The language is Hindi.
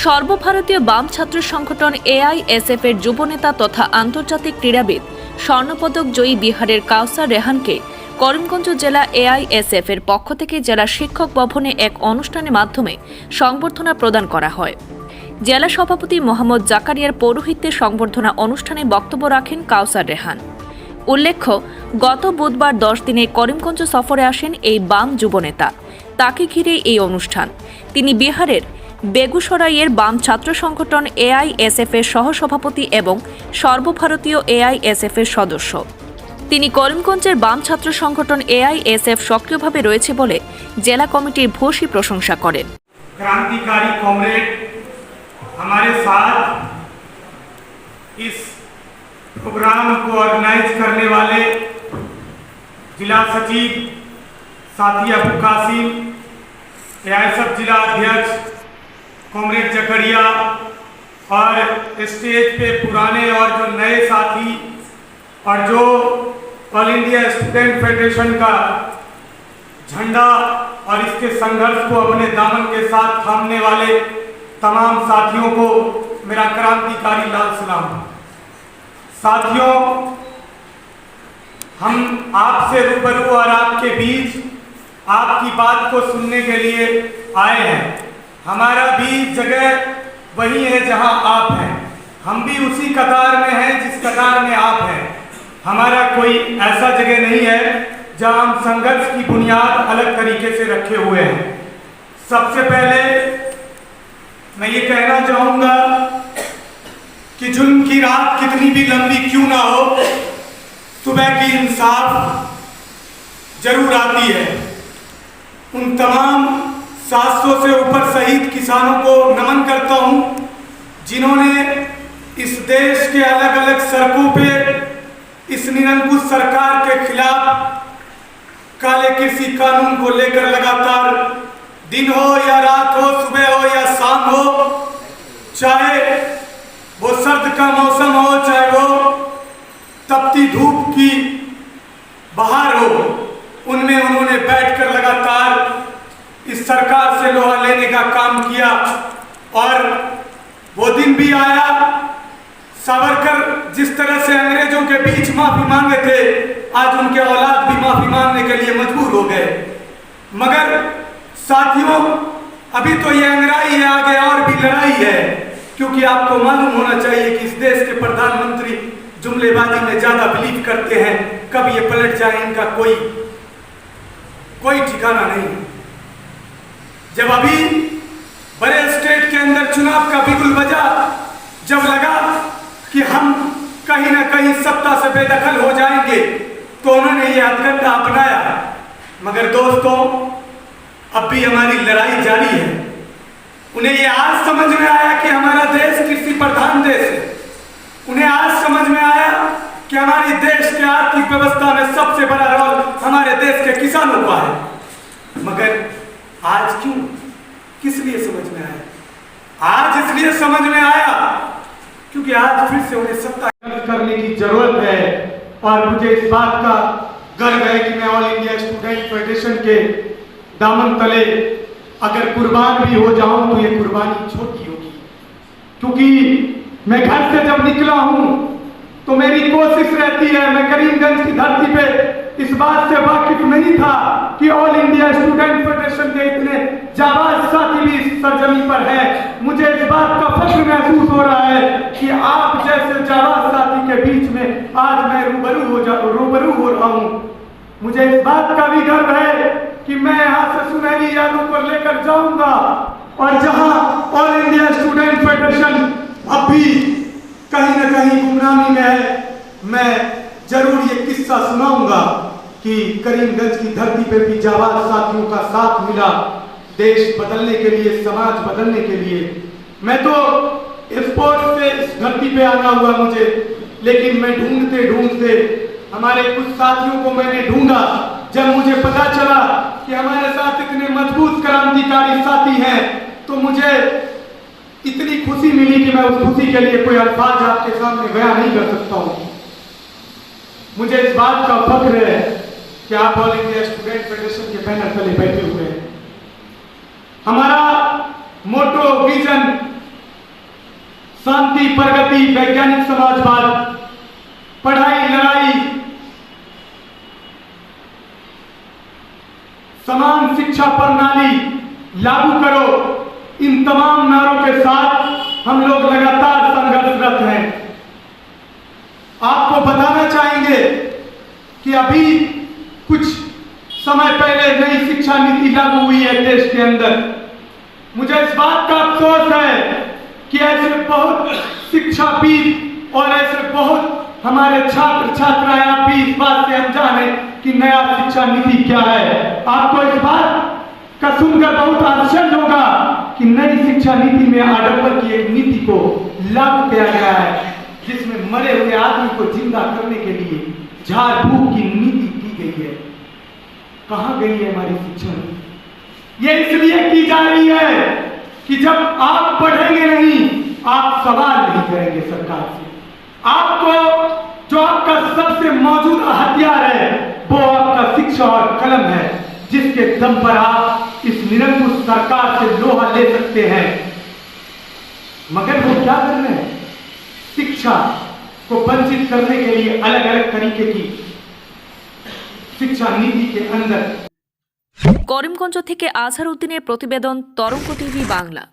সর্বভারতীয় বাম ছাত্র সংগঠন এআইএসএফ এর যুবনেতা তথা আন্তর্জাতিক ক্রীড়াবিদ স্বর্ণপদক জয়ী বিহারের কাউসার রেহানকে করিমগঞ্জ জেলা এআইএসএফ এর পক্ষ থেকে জেলা শিক্ষক ভবনে এক অনুষ্ঠানের মাধ্যমে সংবর্ধনা প্রদান করা হয়। জেলা সভাপতি মোহাম্মদ জাকারিয়ার পৌরোহিত্যে সংবর্ধনা অনুষ্ঠানে বক্তব্য রাখেন কাউসার রেহান। উল্লেখ্য, গত বুধবার 10 দিনে করিমগঞ্জ সফরে আসেন এই বাম যুবনেতা। তাকে ঘিরে এই অনুষ্ঠান। তিনি বিহারের বেগুসরাইয়ের বাম ছাত্র সংগঠন এআইএসএফ এর সহসভাপতি এবং সর্বভারতীয় এআইএসএফ এর সদস্য। তিনি করিমগঞ্জের বাম ছাত্র সংগঠন এআইএসএফ সক্রিয়ভাবে রয়েছে বলে জেলা কমিটির ভূয়সী প্রশংসা করেন। क्रांतिकारी कॉमरेड हमारे साथ इस प्रोग्राम को ऑर्गेनाइज करने वाले जिला सचिव साथी अबू कासिम, एआईएसएफ जिला अध्यक्ष कॉमरेड जकरिया और स्टेज पे पुराने और जो नए साथी और जो ऑल इंडिया स्टूडेंट फेडरेशन का झंडा और इसके संघर्ष को अपने दामन के साथ थामने वाले तमाम साथियों को मेरा क्रांतिकारी लाल सलाम। साथियों, हम आपसे रूबरू और आपके बीच आपकी बात को सुनने के लिए आए हैं। हमारा भी जगह वही है जहां आप हैं, हम भी उसी कतार में हैं जिस कतार में आप हैं। हमारा कोई ऐसा जगह नहीं है जहां हम संघर्ष की बुनियाद अलग तरीके से रखे हुए हैं। सबसे पहले मैं ये कहना चाहूंगा कि जुल्म की रात कितनी भी लंबी क्यों ना हो, सुबह की इंसाफ जरूर आती है। उन तमाम 700 से ऊपर शहीद किसानों को नमन करता हूं जिन्होंने इस देश के अलग अलग सड़कों पे इस निरंकुश सरकार के खिलाफ काले कृषि कानून को लेकर लगातार दिन हो या रात हो, सुबह हो या शाम हो, चाहे वो सर्द का मौसम हो, चाहे वो तपती धूप की बहार हो, उनमें उन्होंने बैठकर लगातार इस सरकार से लोहा लेने का काम किया। और वो दिन भी आया, सावरकर जिस तरह से अंग्रेजों के बीच माफी मांगे थे, आज उनके औलाद भी माफी मांगने के लिए मजबूर हो गए। मगर साथियों, अभी तो ये अंगड़ाई है, आगे और भी लड़ाई है, क्योंकि आपको मालूम होना चाहिए कि इस देश के प्रधानमंत्री जुमलेबाजी में ज्यादा बिलीव करते हैं। कब ये पलट जाए इनका कोई ठिकाना नहीं। जब अभी बड़े स्टेट के अंदर चुनाव का बिगुल बजा, जब लगा कि हम कहीं ना कहीं सत्ता से बेदखल हो जाएंगे, तो उन्होंने ये हथकंडा अपनाया। मगर दोस्तों, अब भी हमारी लड़ाई जारी है। उन्हें ये आज समझ में आया कि हमारा देश कृषि प्रधान देश है। उन्हें आज समझ में आया कि हमारी देश के आर्थिक व्यवस्था में सबसे बड़ा रोल हमारे देश के किसानों का है। मगर आज क्यों, किस लिए समझ में आया? आज इसलिए समझ में आया क्योंकि आज फिर से उन्हें सत्ता करने की जरूरत है। और मुझे इस बात का गर्व है कि मैं ऑल इंडिया स्टूडेंट फेडरेशन के दामन तले अगर कुर्बान भी हो जाऊं तो ये कुर्बानी छोटी होगी, क्योंकि मैं घर से जब निकला हूं तो मेरी कोशिश रहती है। मैं करीमगंज की धरती पे इस बात से वाकिफ नहीं था कि ऑल इंडिया स्टूडेंट फेडरेशन के इतने जाबाज साथी भी इस सरजमी पर हैं। मुझे इस बात का फख्र महसूस हो रहा है कि आप जैसे जाबाज साथी के बीच में आज मैं रूबरू हो रहा हूं। मुझे इस बात का भी गर्व है कि मैं यहाँ से सुनहरी यादों पर लेकर जाऊंगा, और जहां ऑल इंडिया स्टूडेंट फेडरेशन अब भी कहीं न कहीं गुमनामी में है, मैं जरूर ये किस्सा सुनाऊंगा कि करीमगंज की धरती पर भी जाबाज साथियों का साथ मिला देश बदलने के लिए, समाज बदलने के लिए। मैं तो स्पोर्ट्स से इस धरती पे आना हुआ मुझे, लेकिन मैं ढूंढते हमारे कुछ साथियों को मैंने ढूंढा। जब मुझे पता चला कि हमारे साथ इतने मजबूत क्रांतिकारी साथी हैं, तो मुझे इतनी खुशी मिली कि मैं उस खुशी के लिए कोई अल्फाज आपके सामने बयां नहीं कर सकता हूं। मुझे इस बात का फख्र है कि आप ऑल इंडिया स्टूडेंट फेडरेशन के बैनर तले बैठे हुए हैं। हमारा मोटो, विजन शांति, प्रगति, वैज्ञानिक समाजवाद, पढ़ाई, लड़ाई, समान शिक्षा प्रणाली लागू करो, इन तमाम नारों के साथ हम लोग लगातार संघर्षरत हैं। आपको बताना चाहेंगे कि अभी कुछ समय पहले नई शिक्षा नीति लागू हुई है देश के अंदर। मुझे इस बात का अफसोस है कि ऐसे बहुत शिक्षाविद और ऐसे बहुत हमारे छात्र छात्राएं आप भी इस बात से अनजान है कि नया शिक्षा नीति क्या है। आपको इस बात का सुनकर बहुत आश्चर्य होगा कि नई शिक्षा नीति में आडंबर की एक नीति को लागू किया गया है, जिसमें मरे हुए आदमी को जिंदा करने के लिए झाड़ फूक की नीति की गई है। कहां गई है हमारी शिक्षा नीति? ये इसलिए की जा रही है कि जब आप पढ़ेंगे नहीं, आप सवाल नहीं करेंगे सरकार से। आपको जो आपका सबसे मौजूदा हथियार है वो आपका शिक्षा और कलम है, जिसके दम पर आप इस निरंकुश सरकार से लोहा ले सकते हैं। मगर वो क्या कर रहे हैं? शिक्षा को वंचित करने के लिए अलग अलग तरीके की शिक्षा नीति के अंदर। করিমগঞ্জ থেকে আজহার উদ্দিনের প্রতিবেদন, তরঙ্গ টিভি বাংলা।